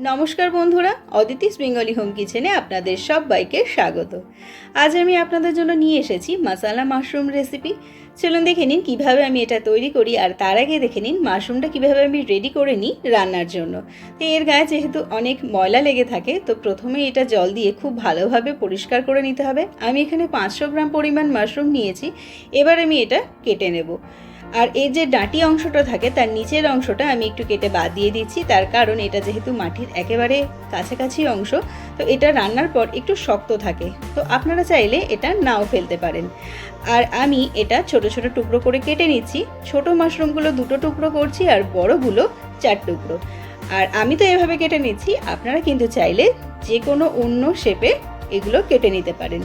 নমস্কার বন্ধুরা, Aditi's Bengali home কিচেনে আপনাদের সবাইকে স্বাগত। আজ আমি আপনাদের জন্য নিয়ে এসেছি মশালা মাশরুম রেসিপি। চলুন দেখে নিন কীভাবে আমি এটা তৈরি করি, আর তার আগে দেখে নিন মাশরুমটা কীভাবে আমি রেডি করে নিই রান্নার জন্য। তো এর গায়ে যেহেতু অনেক ময়লা লেগে থাকে, তো প্রথমে এটা জল দিয়ে খুব ভালোভাবে পরিষ্কার করে নিতে হবে। আমি এখানে 500 গ্রাম পরিমাণ মাশরুম নিয়েছি। এবার আমি এটা কেটে নেব। আর এর যে ডাঁটি অংশটা থাকে তার নিচের অংশটা আমি একটু কেটে বাদ দিয়ে দিচ্ছি, তার কারণ এটা যেহেতু মাটির একেবারে কাছাকাছি অংশ, তো এটা রান্নার পর একটু শক্ত থাকে। তো আপনারা চাইলে এটা নাও ফেলতে পারেন। আর আমি এটা ছোট ছোট টুকরো করে কেটে নিচ্ছি। ছোট মাশরুমগুলো 2 টুকরো করছি আর বড়গুলো 4 টুকরো। আর আমি তো এভাবে কেটে নিচ্ছি, আপনারা কিন্তু চাইলে যে কোনো অন্য শেপে এগুলো কেটে নিতে পারেন।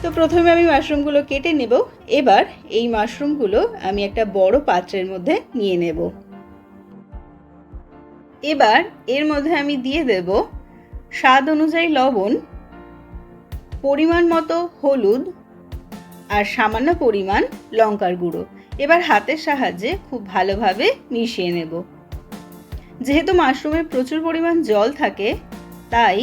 তো প্রথমে আমি মাশরুমগুলো কেটে নেব। এবার এই মাশরুমগুলো আমি একটা বড় পাত্রের মধ্যে নিয়ে নেব। এবার এর মধ্যে আমি দিয়ে দেব স্বাদ অনুযায়ী লবণ, পরিমাণ মতো হলুদ আর সামান্য পরিমাণ লঙ্কার গুঁড়ো। এবার হাতের সাহায্যে খুব ভালোভাবে মিশিয়ে নেব। যেহেতু মাশরুমে প্রচুর পরিমাণ জল থাকে, তাই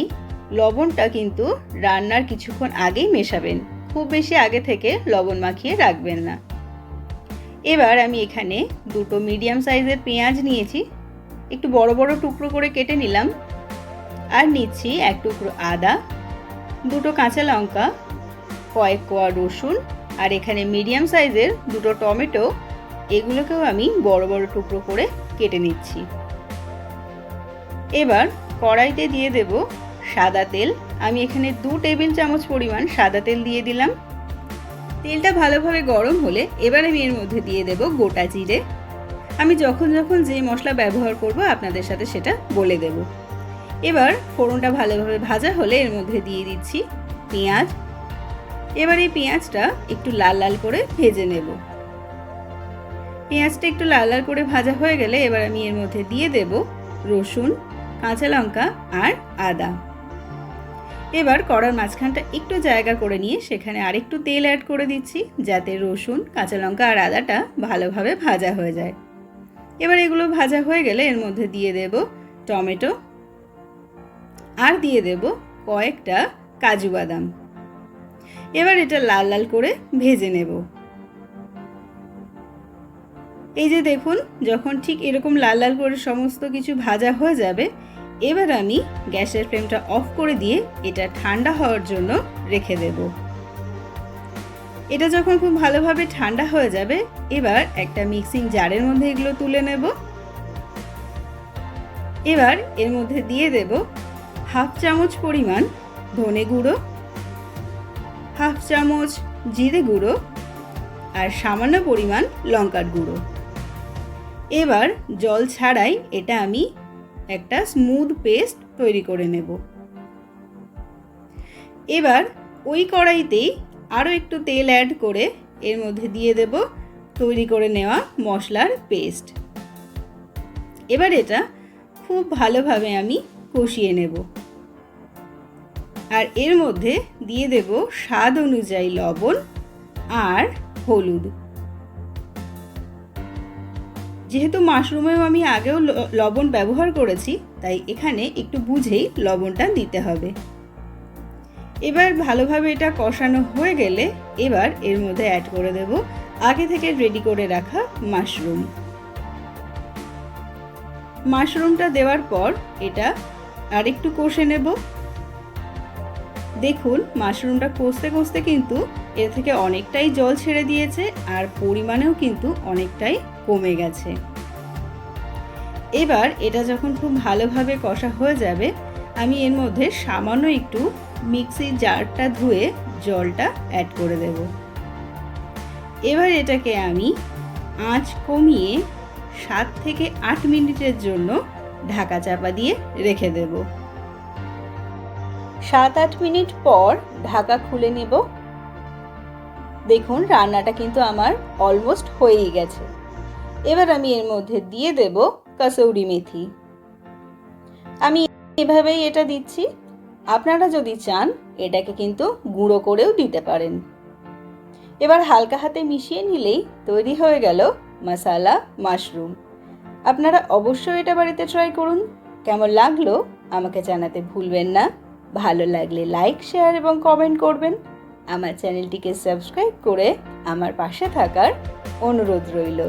লবণটা কিন্তু রান্নার কিছুক্ষণ আগেই মেশাবেন, খুব বেশি আগে থেকে লবণ মাখিয়ে রাখবেন না। এবার আমি এখানে 2 মিডিয়াম সাইজের পেঁয়াজ নিয়েছি, একটু বড় বড় টুকরো করে কেটে নিলাম। আর নিচ্ছি 1 টুকরো আদা, 2 কাঁচা লঙ্কা, কয়েক কোয়া রসুন, আর এখানে মিডিয়াম সাইজের 2 টমেটো। এগুলোকেও আমি বড় বড় টুকরো করে কেটে নিচ্ছি। এবার কড়াইতে দিয়ে দেব সাদা তেল। আমি এখানে 2 টেবিল চামচ পরিমাণ সাদা তেল দিয়ে দিলাম। তেলটা ভালোভাবে গরম হলে এবার আমি এর মধ্যে দিয়ে দেব গোটা জিরে। আমি যখন যে মশলা ব্যবহার করব আপনাদের সাথে সেটা বলে দেব। এবার ফোড়নটা ভালোভাবে ভাজা হলে এর মধ্যে দিয়ে দিচ্ছি পেঁয়াজ। এবার এই পেঁয়াজটা একটু লাল লাল করে ভেজে নেব। পেঁয়াজটা একটু লাল লাল করে ভাজা হয়ে গেলে এবার আমি এর মধ্যে দিয়ে দেব রসুন, কাঁচা লঙ্কা আর আদা। এবার কড়ার মাঝখানটা একটু জায়গা করে নিয়ে সেখানে আরেকটু তেল অ্যাড করে দিচ্ছি, যাতে রসুন, কাঁচা লঙ্কা আর আদাটা ভালোভাবে ভাজা হয়ে যায়। এবার এগুলো ভাজা হয়ে গেলে এর মধ্যে দিয়ে দেব টমেটো আর দিয়ে দেব কয়েকটা কাজু বাদাম। এবার এটা লাল লাল করে ভেজে নেব। এই যে দেখুন, যখন ঠিক এরকম লাল লাল করে সমস্ত কিছু ভাজা হয়ে যাবে, এবার আমি গ্যাসের ফ্লেমটা অফ করে দিয়ে এটা ঠান্ডা হওয়ার জন্য রেখে দেব। এটা যখন খুব ভালোভাবে ঠান্ডা হয়ে যাবে, এবার একটা মিক্সিং জারের মধ্যে এগুলো তুলে নেব। এবার এর মধ্যে দিয়ে দেব 1/2 চামচ পরিমাণ ধনে গুঁড়ো, 1/2 চামচ জিরে গুঁড়ো আর সামান্য পরিমাণ লঙ্কার গুঁড়ো। এবার জল ছাড়াই এটা আমি একটা স্মুথ পেস্ট তৈরি করে নেব। এবার ওই কড়াইতেই আরও একটু তেল অ্যাড করে এর মধ্যে দিয়ে দেব তৈরি করে নেওয়া মশলার পেস্ট। এবার এটা খুব ভালোভাবে আমি কষিয়ে নেব। আর এর মধ্যে দিয়ে দেব স্বাদ অনুযায়ী লবণ আর হলুদ। যেহেতু মাশরুমেও আমি আগেও লবণ ব্যবহার করেছি, তাই এখানে একটু বুঝেই লবণটা দিতে হবে। এবার ভালোভাবে এটা কষানো হয়ে গেলে এবার এর মধ্যে অ্যাড করে দেব আগে থেকে রেডি করে রাখা মাশরুম। মাশরুমটা দেওয়ার পর এটা আরেকটু কষে নেব। দেখুন, মাশরুমটা কষতে কষতে কিন্তু এর থেকে অনেকটাই জল ছেড়ে দিয়েছে আর পরিমাণেও কিন্তু অনেকটাই কমে গেছে। এবার এটা যখন খুব ভালোভাবে কষা হয়ে যাবে, আমি এর মধ্যে সামান্য একটু মিক্সির জারটা ধুয়ে জলটা অ্যাড করে দেব। এবার এটাকে আমি আঁচ কমিয়ে 7 থেকে 8 মিনিটের জন্য ঢাকা চাপা দিয়ে রেখে দেব। 7-8 মিনিট পর ঢাকা খুলে নেব। দেখুন, রান্নাটা কিন্তু আমার অলমোস্ট হয়েই গেছে। এবার আমি এর মধ্যে দিয়ে দেব কাসৌরি মেথি। আমি এভাবেই এটা দিচ্ছি। আপনারা যদি চান এটাকে কিন্তু গুঁড়ো করেও দিতে পারেন। এবার হালকা হাতে মিশিয়ে নিলেই তৈরি হয়ে গেল মশালা মাশরুম। আপনারা অবশ্যই এটা বাড়িতে ট্রাই করুন। কেমন লাগলো আমাকে জানাতে ভুলবেন না। ভালো লাগলে লাইক, শেয়ার এবং কমেন্ট করবেন। আমার চ্যানেলটিকে সাবস্ক্রাইব করে আমার পাশে থাকার অনুরোধ রইল।